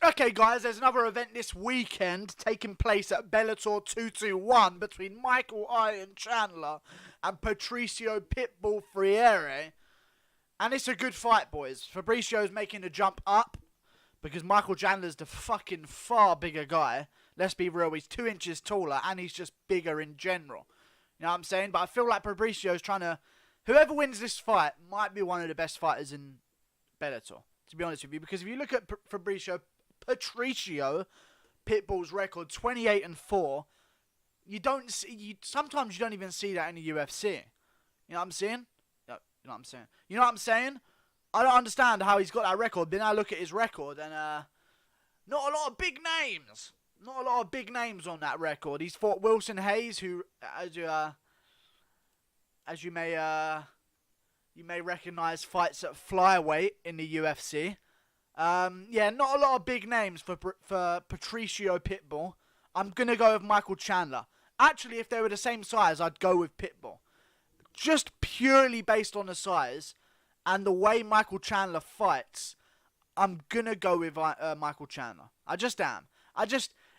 Okay, guys, there's another event this weekend taking place at Bellator 221 between Michael Iron Chandler and Patricio Pitbull Freire. And it's a good fight, boys. Fabricio's making a jump up because Michael Chandler's the fucking far bigger guy. Let's be real, he's 2 inches taller and he's just bigger in general. You know what I'm saying? But I feel like Fabricio's trying to... Whoever wins this fight might be one of the best fighters in Bellator, to be honest with you. Because if you look at Patricio Pitbull's record, 28-4, you don't see... sometimes you don't even see that in the UFC. You know what I'm saying? You know what I'm saying? You know what I'm saying? I don't understand how he's got that record. Then I look at his record and not a lot of big names. Not a lot of big names on that record. He's fought Wilson Hayes, who, as you may recognise, fights at flyweight in the UFC. Yeah, not a lot of big names for Patricio Pitbull. I'm gonna go with Michael Chandler. Actually, if they were the same size, I'd go with Pitbull. Just purely based on the size and the way Michael Chandler fights, I'm gonna go with Michael Chandler. I just am.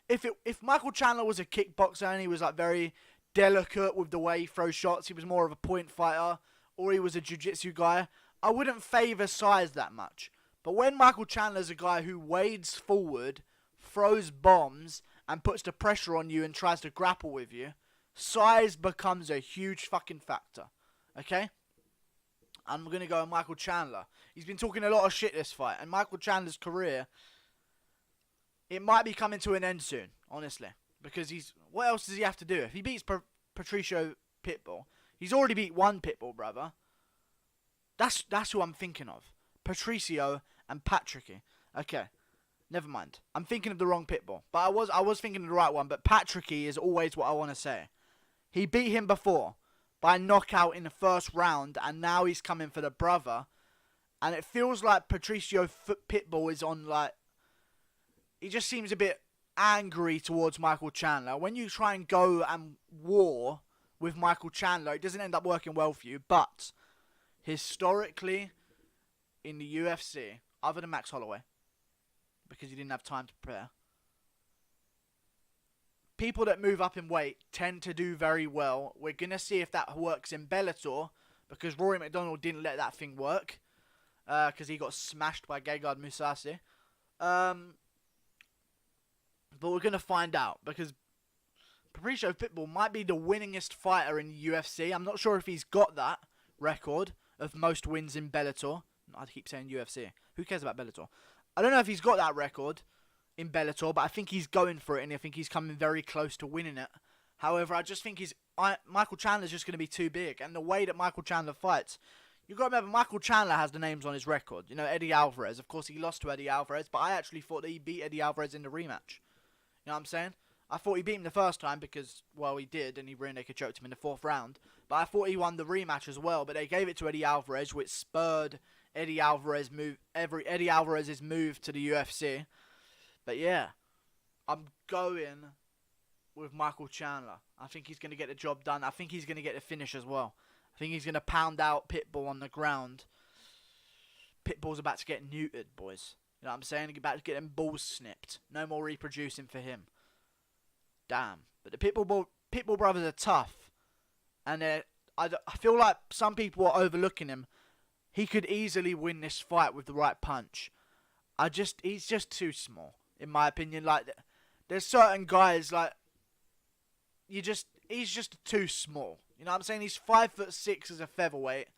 If Michael Chandler was a kickboxer and he was like very delicate with the way he throws shots, he was more of a point fighter, or he was a jiu-jitsu guy, I wouldn't favour size that much. But when Michael Chandler's a guy who wades forward, throws bombs, and puts the pressure on you and tries to grapple with you, size becomes a huge fucking factor. Okay? I'm going to go with Michael Chandler. He's been talking a lot of shit this fight, and Michael Chandler's career, it might be coming to an end soon, honestly. Because what else does he have to do? If he beats Patricio Pitbull, he's already beat one Pitbull, brother. That's who I'm thinking of. Patricio and Patricky. Okay, never mind. I'm thinking of the wrong Pitbull. But I was thinking of the right one. But Patricky is always what I want to say. He beat him before by knockout in the first round, and now he's coming for the brother. And it feels like Patricio Pitbull is on, like... He just seems a bit angry towards Michael Chandler. When you try and go and war with Michael Chandler, it doesn't end up working well for you. But historically, in the UFC, other than Max Holloway, because he didn't have time to prepare, people that move up in weight tend to do very well. We're going to see if that works in Bellator, because Rory McDonald didn't let that thing work, because he got smashed by Gegard Mousasi. But we're going to find out, because Patricio Pitbull might be the winningest fighter in the UFC. I'm not sure if he's got that record of most wins in Bellator. I keep saying UFC. Who cares about Bellator? I don't know if he's got that record in Bellator, but I think he's going for it, and I think he's coming very close to winning it. However, I just think Michael Chandler's just going to be too big, and the way that Michael Chandler fights, you've got to remember, Michael Chandler has the names on his record. You know, Eddie Alvarez. Of course, he lost to Eddie Alvarez, but I actually thought that he beat Eddie Alvarez in the rematch. You know what I'm saying? I thought he beat him the first time because, well, he did, and he rear naked choked him in the 4th round. But I thought he won the rematch as well, but they gave it to Eddie Alvarez, which spurred Eddie Alvarez's move to the UFC. But yeah, I'm going with Michael Chandler. I think he's going to get the job done. I think he's going to get the finish as well. I think he's going to pound out Pitbull on the ground. Pitbull's about to get neutered, boys. You know what I'm saying? He's about to get them balls snipped. No more reproducing for him. Damn. But the Pitbull brothers are tough. And I feel like some people are overlooking him. He could easily win this fight with the right punch. He's just too small, in my opinion. Like, there's certain guys, like, he's just too small. You know what I'm saying? He's 5'6" as a featherweight.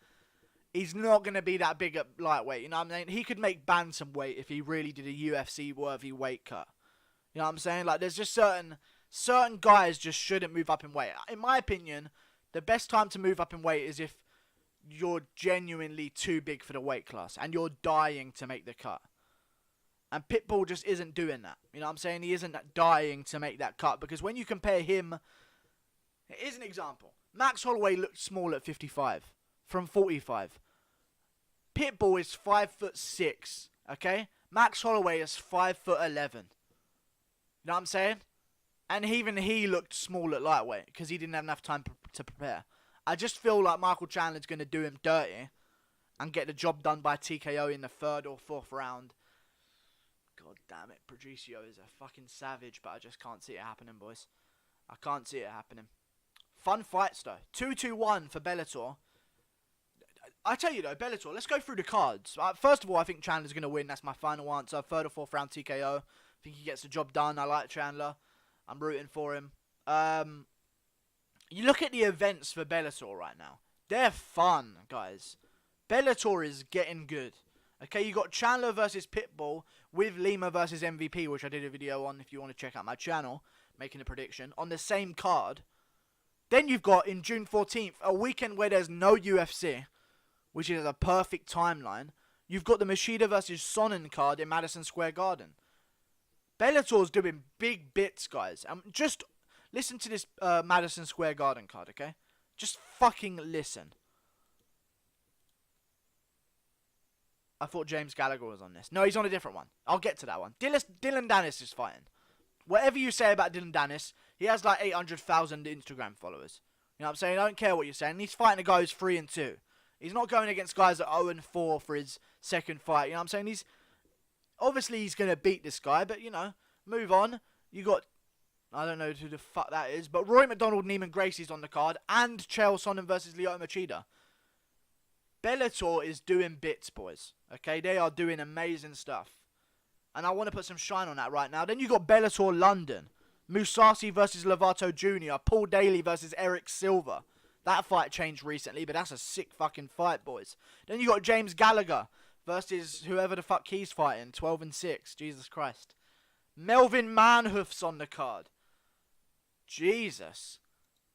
He's not going to be that big at lightweight. You know what I'm saying? He could make bantamweight if he really did a UFC-worthy weight cut. You know what I'm saying? Like, there's just certain guys just shouldn't move up in weight. In my opinion, the best time to move up in weight is if you're genuinely too big for the weight class and you're dying to make the cut. And Pitbull just isn't doing that. You know what I'm saying? He isn't dying to make that cut, because when you compare him... Here's an example. Max Holloway looked small at 55 from 45. Pitbull is 5'6", okay? Max Holloway is 5'11". You know what I'm saying? And even he looked small at lightweight because he didn't have enough time to prepare. I just feel like Michael Chandler's going to do him dirty and get the job done by TKO in the 3rd or 4th round. God, God damn it. Patricio is a fucking savage, but I just can't see it happening, boys. I can't see it happening. Fun fights, though. 2-2-1 for Bellator. I tell you, though, Bellator, let's go through the cards. First of all, I think Chandler's going to win. That's my final answer. Third or fourth round TKO. I think he gets the job done. I like Chandler. I'm rooting for him. You look at the events for Bellator right now. They're fun, guys. Bellator is getting good. Okay, you got Chandler versus Pitbull with Lima versus MVP, which I did a video on if you want to check out my channel, making a prediction, on the same card. Then you've got, in June 14th, a weekend where there's no UFC, which is a perfect timeline. You've got the Machida versus Sonnen card in Madison Square Garden. Bellator's doing big bits, guys. Just listen to this Madison Square Garden card, okay? Just fucking listen. I thought James Gallagher was on this. No, he's on a different one. I'll get to that one. Dylan Dennis is fighting. Whatever you say about Dylan Dennis, he has like 800,000 Instagram followers. You know what I'm saying? I don't care what you're saying. He's fighting a guy who's 3-2. He's not going against guys that are 0-4 for his second fight. You know what I'm saying? Obviously he's going to beat this guy, but, you know, move on. You got, I don't know who the fuck that is, but Roy McDonald, Neiman Gracie's on the card, and Chael Sonnen versus Lyoto Machida. Bellator is doing bits, boys. Okay, they are doing amazing stuff. And I want to put some shine on that right now. Then you got Bellator London. Mousasi versus Lovato Jr. Paul Daly versus Eric Silva. That fight changed recently, but that's a sick fucking fight, boys. Then you got James Gallagher versus whoever the fuck he's fighting. 12-6. Jesus Christ. Melvin Manhoef's on the card. Jesus.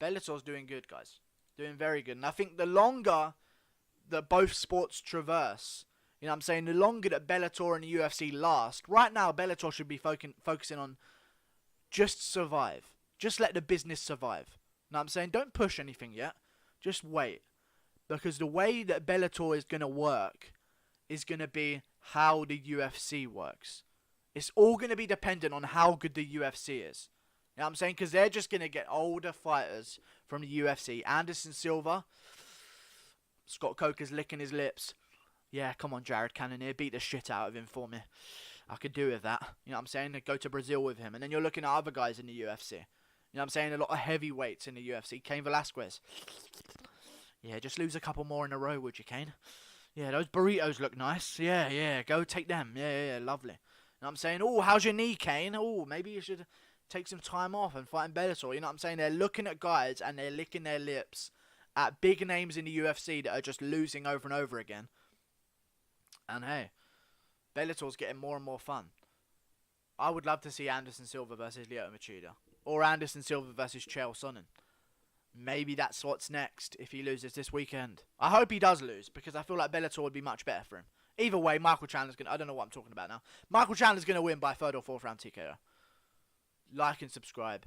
Bellator's doing good, guys. Doing very good. And I think the longer that both sports traverse, you know what I'm saying, the longer that Bellator and the UFC last, right now Bellator should be focusing on just survive. Just let the business survive. You know what I'm saying? Don't push anything yet. Just wait. Because the way that Bellator is going to work is going to be how the UFC works. It's all going to be dependent on how good the UFC is. You know what I'm saying? Because they're just going to get older fighters from the UFC. Anderson Silva. Scott Coker's licking his lips. Yeah, come on, Jared Cannonier. Beat the shit out of him for me. I could do with that. You know what I'm saying? Go to Brazil with him. And then you're looking at other guys in the UFC. You know what I'm saying? A lot of heavyweights in the UFC. Cain Velasquez. Yeah, just lose a couple more in a row, would you, Cain? Yeah, those burritos look nice. Yeah, go take them. Yeah, lovely. You know what I'm saying? Oh, how's your knee, Cain? Oh, maybe you should take some time off and fight in Bellator. You know what I'm saying? They're looking at guys and they're licking their lips at big names in the UFC that are just losing over and over again. And hey, Bellator's getting more and more fun. I would love to see Anderson Silva versus Lyoto Machida. Or Anderson Silva versus Chael Sonnen. Maybe that's what's next if he loses this weekend. I hope he does lose, because I feel like Bellator would be much better for him. Either way, Michael Chandler's going to... I don't know what I'm talking about now. Michael Chandler's going to win by third or fourth round TKO. Like and subscribe.